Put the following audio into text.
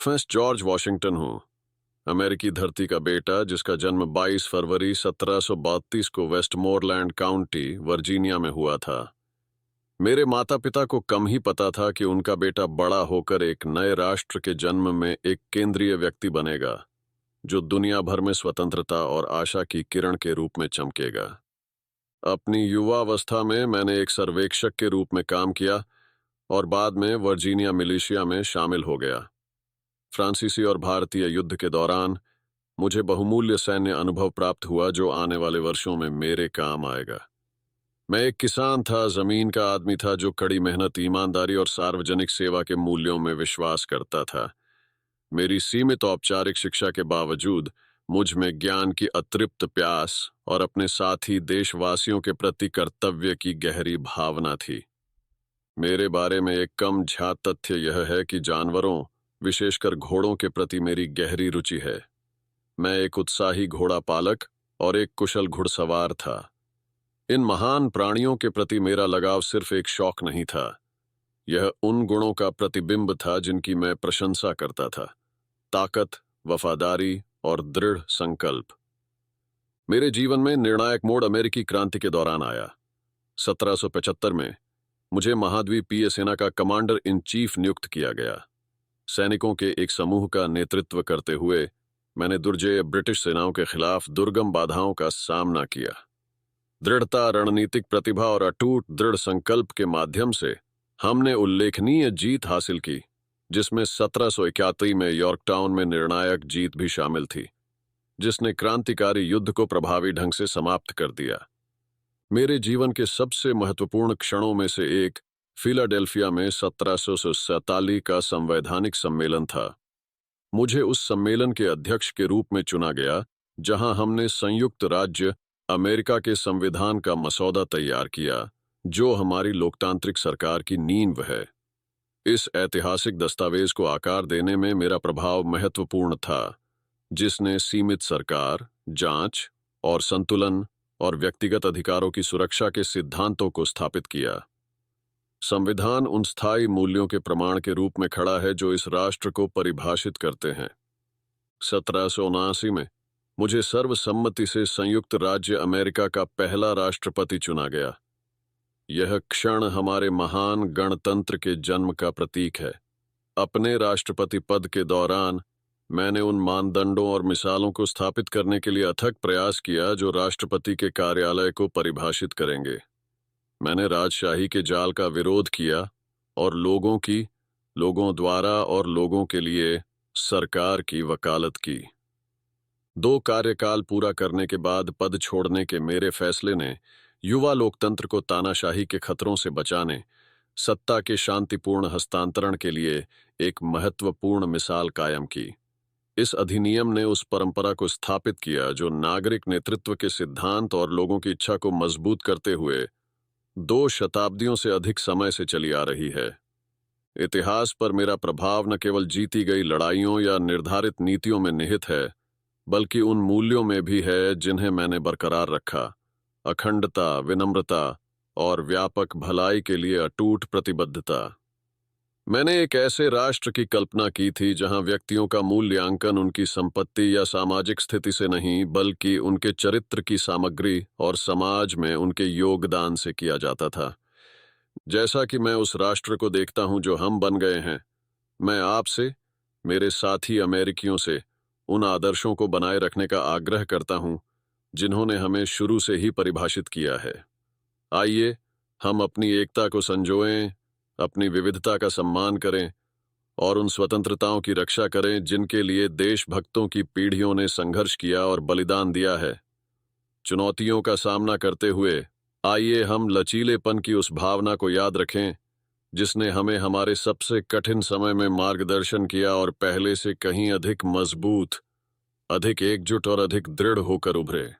मैं George Washington हूँ, अमेरिकी धरती का बेटा जिसका जन्म 22 फरवरी 1732 को वेस्टमोरलैंड काउंटी, वर्जीनिया में हुआ था। मेरे माता-पिता को कम ही पता था कि उनका बेटा बड़ा होकर एक नए राष्ट्र के जन्म में एक केंद्रीय व्यक्ति बनेगा, जो दुनिया भर में स्वतंत्रता और आशा की किरण के रूप में चमकेगा। अपनी युवावस्था में मैंने एक सर्वेक्षक के रूप में काम किया और बाद में वर्जीनिया मिलिशिया में शामिल हो गया। फ्रांसीसी और भारतीय युद्ध के दौरान मुझे बहुमूल्य सैन्य अनुभव प्राप्त हुआ जो आने वाले वर्षों में मेरे काम आएगा। मैं एक किसान था, जमीन का आदमी था जो कड़ी मेहनत, ईमानदारी और सार्वजनिक सेवा के मूल्यों में विश्वास करता था। मेरी सीमित औपचारिक शिक्षा के बावजूद मुझ में ज्ञान की अतृप्त प्यास और अपने साथी देशवासियों के प्रति कर्तव्य की गहरी भावना थी। मेरे बारे में एक कम झा तथ्य यह है कि जानवरों, विशेषकर घोड़ों के प्रति मेरी गहरी रुचि है। मैं एक उत्साही घोड़ा पालक और एक कुशल घुड़सवार था। इन महान प्राणियों के प्रति मेरा लगाव सिर्फ एक शौक नहीं था, यह उन गुणों का प्रतिबिंब था जिनकी मैं प्रशंसा करता था: ताकत, वफादारी और दृढ़ संकल्प। मेरे जीवन में निर्णायक मोड़ अमेरिकी क्रांति के दौरान आया। 1775 में मुझे महाद्वीपीय सेना का कमांडर इन चीफ नियुक्त किया गया। सैनिकों के एक समूह का नेतृत्व करते हुए मैंने दुर्जय ब्रिटिश सेनाओं के खिलाफ दुर्गम बाधाओं का सामना किया। दृढ़ता, रणनीतिक प्रतिभा और अटूट दृढ़ संकल्प के माध्यम से हमने उल्लेखनीय जीत हासिल की, जिसमें 1771 में यॉर्कटाउन में निर्णायक जीत भी शामिल थी, जिसने क्रांतिकारी युद्ध को प्रभावी ढंग से समाप्त कर दिया। मेरे जीवन के सबसे महत्वपूर्ण क्षणों में से एक फिलाडेल्फिया में 1747 का संवैधानिक सम्मेलन था। मुझे उस सम्मेलन के अध्यक्ष के रूप में चुना गया, जहां हमने संयुक्त राज्य अमेरिका के संविधान का मसौदा तैयार किया, जो हमारी लोकतांत्रिक सरकार की नींव है। इस ऐतिहासिक दस्तावेज को आकार देने में मेरा प्रभाव महत्वपूर्ण था, जिसने सीमित सरकार, जांच और संतुलन और व्यक्तिगत अधिकारों की सुरक्षा के सिद्धांतों को स्थापित किया। संविधान उन स्थायी मूल्यों के प्रमाण के रूप में खड़ा है जो इस राष्ट्र को परिभाषित करते हैं। 1779 में मुझे सर्वसम्मति से संयुक्त राज्य अमेरिका का पहला राष्ट्रपति चुना गया। यह क्षण हमारे महान गणतंत्र के जन्म का प्रतीक है। अपने राष्ट्रपति पद के दौरान मैंने उन मानदंडों और मिसालों को स्थापित करने के लिए अथक प्रयास किया जो राष्ट्रपति के कार्यालय को परिभाषित करेंगे। मैंने राजशाही के जाल का विरोध किया और लोगों द्वारा और लोगों के लिए सरकार की वकालत की। 2 कार्यकाल पूरा करने के बाद पद छोड़ने के मेरे फैसले ने युवा लोकतंत्र को तानाशाही के खतरों से बचाने, सत्ता के शांतिपूर्ण हस्तांतरण के लिए एक महत्वपूर्ण मिसाल कायम की। इस अधिनियम ने उस परंपरा को स्थापित किया जो नागरिक नेतृत्व के सिद्धांत और लोगों की इच्छा को मजबूत करते हुए 2 शताब्दियों से अधिक समय से चली आ रही है। इतिहास पर मेरा प्रभाव न केवल जीती गई लड़ाइयों या निर्धारित नीतियों में निहित है, बल्कि उन मूल्यों में भी है जिन्हें मैंने बरकरार रखा: अखंडता, विनम्रता और व्यापक भलाई के लिए अटूट प्रतिबद्धता। मैंने एक ऐसे राष्ट्र की कल्पना की थी जहां व्यक्तियों का मूल्यांकन उनकी संपत्ति या सामाजिक स्थिति से नहीं, बल्कि उनके चरित्र की सामग्री और समाज में उनके योगदान से किया जाता था। जैसा कि मैं उस राष्ट्र को देखता हूं जो हम बन गए हैं, मैं आपसे, मेरे साथी अमेरिकियों से, उन आदर्शों को बनाए रखने का आग्रह करता हूं जिन्होंने हमें शुरू से ही परिभाषित किया है। आइए हम अपनी एकता को संजोएं, अपनी विविधता का सम्मान करें और उन स्वतंत्रताओं की रक्षा करें जिनके लिए देशभक्तों की पीढ़ियों ने संघर्ष किया और बलिदान दिया है। चुनौतियों का सामना करते हुए आइए हम लचीलेपन की उस भावना को याद रखें जिसने हमें हमारे सबसे कठिन समय में मार्गदर्शन किया और पहले से कहीं अधिक मजबूत, अधिक एकजुट और अधिक दृढ़ होकर उभरे।